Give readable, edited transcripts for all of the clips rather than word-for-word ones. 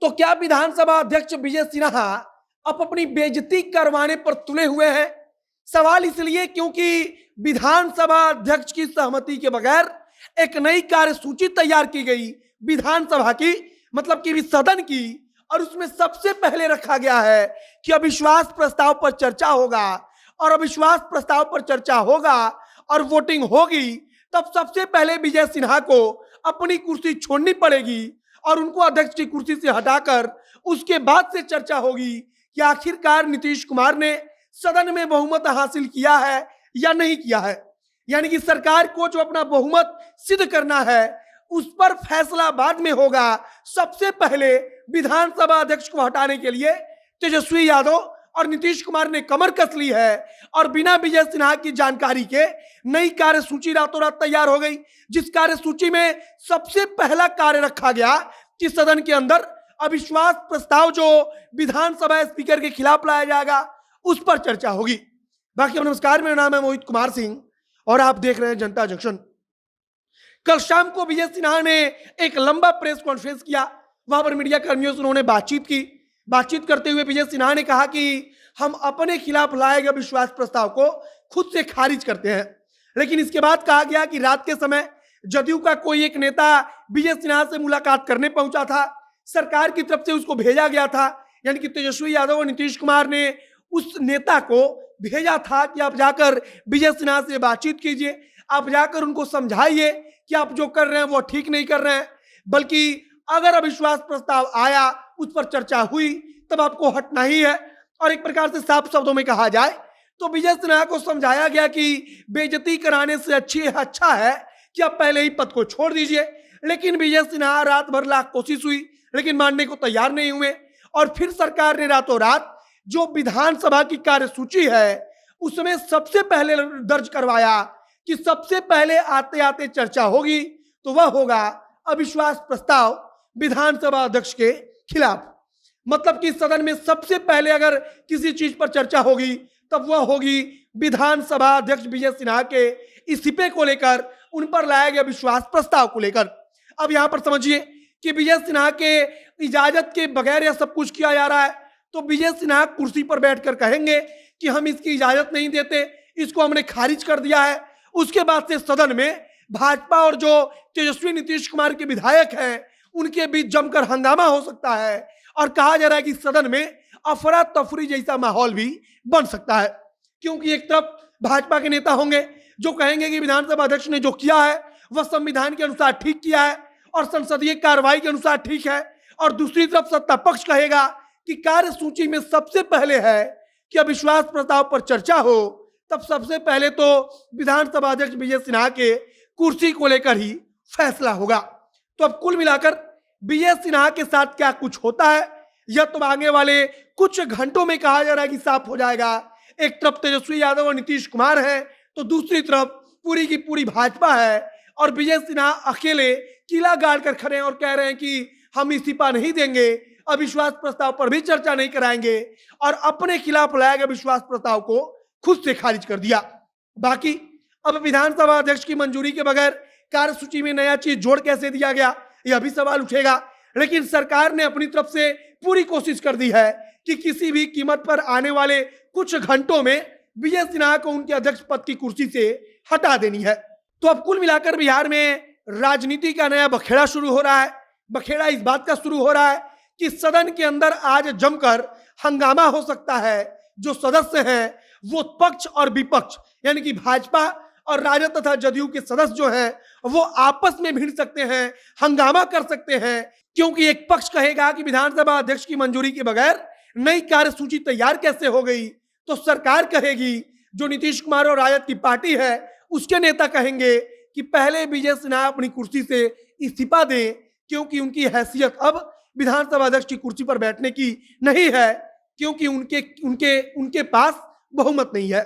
तो क्या विधानसभा अध्यक्ष विजय सिन्हा अब अपनी बेइज्जती करवाने पर तुले हुए हैं? सवाल इसलिए क्योंकि विधानसभा अध्यक्ष की सहमति के बगैर एक नई कार्यसूची तैयार की गई विधानसभा की, मतलब कि सदन की, और उसमें सबसे पहले रखा गया है कि अविश्वास प्रस्ताव पर चर्चा होगा, और अविश्वास प्रस्ताव पर चर्चा होगा और वोटिंग होगी, तब सबसे पहले विजय सिन्हा को अपनी कुर्सी छोड़नी पड़ेगी और उनको अध्यक्ष की कुर्सी से हटाकर उसके बाद से चर्चा होगी कि आखिरकार नीतीश कुमार ने सदन में बहुमत हासिल किया है या नहीं किया है। यानी कि सरकार को जो अपना बहुमत सिद्ध करना है उस पर फैसला बाद में होगा। सबसे पहले विधानसभा अध्यक्ष को हटाने के लिए तेजस्वी यादव और नीतीश कुमार ने कमर कस ली है और बिना विजय सिन्हा की जानकारी के नई कार्यसूची रातों रात तैयार हो गई, जिस कार्यसूची में सबसे पहला कार्य रखा गया कि सदन के अंदर अविश्वास प्रस्ताव जो विधानसभा स्पीकर के खिलाफ लाया जाएगा उस पर चर्चा होगी। बाकी नमस्कार, मेरा नाम है मोहित कुमार सिंह और आप देख रहे हैं जनता जंक्शन। कल शाम को विजय सिन्हा ने एक लंबा प्रेस कॉन्फ्रेंस किया, वहां पर मीडिया कर्मियों से उन्होंने बातचीत की। बातचीत करते हुए विजय सिन्हा ने कहा कि हम अपने खिलाफ लाए गए विश्वास प्रस्ताव को खुद से खारिज करते हैं। लेकिन इसके बाद कहा गया कि रात के समय जदयू का कोई एक नेता विजय सिन्हा से मुलाकात करने पहुंचा था, सरकार की तरफ से उसको भेजा गया था, यानी कि तेजस्वी यादव और नीतीश कुमार ने उस नेता को भेजा था कि आप जाकर विजय सिन्हा से बातचीत कीजिए, आप जाकर उनको समझाइए कि आप जो कर रहे हैं वो ठीक नहीं कर रहे हैं, बल्कि अगर अविश्वास प्रस्ताव आया उस पर चर्चा हुई तब आपको हटना ही है। और एक प्रकार से साफ शब्दों में कहा जाए तो विजय सिन्हा को समझाया गया कि बेइज्जती कराने से अच्छा है कि आप पहले ही पद को छोड़ दीजिए। लेकिन विजय सिन्हा रात भर लाख कोशिश हुई लेकिन मानने को तैयार नहीं हुए और फिर सरकार ने रातों रात जो विधानसभा की कार्यसूची है उसमें सबसे पहले दर्ज करवाया कि सबसे पहले आते आते चर्चा होगी तो वह होगा अविश्वास प्रस्ताव विधानसभा अध्यक्ष के खिलाफ। मतलब कि सदन में सबसे पहले अगर किसी चीज पर चर्चा होगी तब वह होगी विधानसभा अध्यक्ष विजय सिन्हा के इस्तीफे को लेकर, उन पर लाया गया विश्वास प्रस्ताव को लेकर। अब यहां पर समझिए कि विजय सिन्हा के इजाजत के बगैर यह सब कुछ किया जा रहा है, तो विजय सिन्हा कुर्सी पर बैठकर कहेंगे कि हम इसकी इजाजत नहीं देते, इसको हमने खारिज कर दिया है। उसके बाद से सदन में भाजपा और जो तेजस्वी नीतीश कुमार के विधायक हैं उनके बीच जमकर हंगामा हो सकता है और कहा जा रहा है कि सदन में अफरा तफरी जैसा माहौल भी बन सकता है, क्योंकि एक तरफ भाजपा के नेता होंगे जो कहेंगे कि विधानसभा अध्यक्ष ने जो किया है वह संविधान के अनुसार ठीक किया है और संसदीय कार्रवाई के अनुसार ठीक है, और दूसरी तरफ सत्ता पक्ष कहेगा कि कार्यसूची में सबसे पहले है कि अविश्वास प्रस्ताव पर चर्चा हो, तब सबसे पहले तो विधानसभा अध्यक्ष विजय सिन्हा के कुर्सी को लेकर ही फैसला होगा। तो अब कुल मिलाकर विजय सिन्हा के साथ क्या कुछ होता है यह तो आगे वाले कुछ घंटों में कहा जा रहा है कि साफ हो जाएगा। एक तरफ तेजस्वी यादव और नीतीश कुमार है तो दूसरी तरफ पूरी की पूरी भाजपा है और विजय सिन्हा अकेले किला गाड़ कर खड़े हैं और कह रहे हैं कि हम इस्तीफा नहीं देंगे, अविश्वास प्रस्ताव पर भी चर्चा नहीं कराएंगे, और अपने खिलाफ लाया गया विश्वास प्रस्ताव को खुद से खारिज कर दिया। बाकी अब विधानसभा अध्यक्ष की मंजूरी के बगैर कार्यसूची में नया चीज जोड़ कैसे दिया गया यह भी सवाल उठेगा। लेकिन सरकार ने अपनी तरफ से पूरी कोशिश कर दी है कि किसी भी कीमत पर आने वाले कुछ घंटों में विजय सिन्हा को उनके अध्यक्ष पद की कुर्सी से हटा देनी है। तो अब कुल मिलाकर बिहार में राजनीति का नया बखेड़ा शुरू हो रहा है। बखेड़ा इस बात का शुरू हो रहा है कि सदन के अंदर आज जमकर हंगामा हो सकता है। जो सदस्य हैं वो पक्ष और विपक्ष यानी कि भाजपा और राजद तथा जदयू के सदस्य जो हैं वो आपस में भिड़ सकते हैं, हंगामा कर सकते हैं, क्योंकि एक पक्ष कहेगा कि विधानसभा अध्यक्ष की मंजूरी के बगैर नई कार्यसूची तैयार कैसे हो गई, तो सरकार कहेगी, जो नीतीश कुमार और राजद की पार्टी है उसके नेता कहेंगे कि पहले विजय सिन्हा अपनी कुर्सी से इस्तीफा दें, क्योंकि उनकी हैसियत अब विधानसभा अध्यक्ष की कुर्सी पर बैठने की नहीं है, क्योंकि उनके उनके उनके पास बहुमत नहीं है।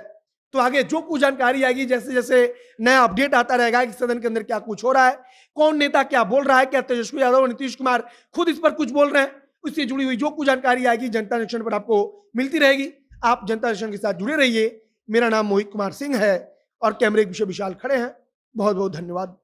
तो आगे जो कुछ जानकारी आएगी, जैसे जैसे नया अपडेट आता रहेगा कि सदन के अंदर क्या कुछ हो रहा है, कौन नेता क्या बोल रहा है, क्या तेजस्वी यादव और नीतीश कुमार खुद इस पर कुछ बोल रहे हैं, उससे जुड़ी हुई जो कुछ जानकारी आएगी जनता जंक्शन पर आपको मिलती रहेगी। आप जनता जंक्शन के साथ जुड़े रहिए। मेरा नाम मोहित कुमार सिंह है और कैमरे के पीछे विशाल खड़े हैं। बहुत बहुत धन्यवाद।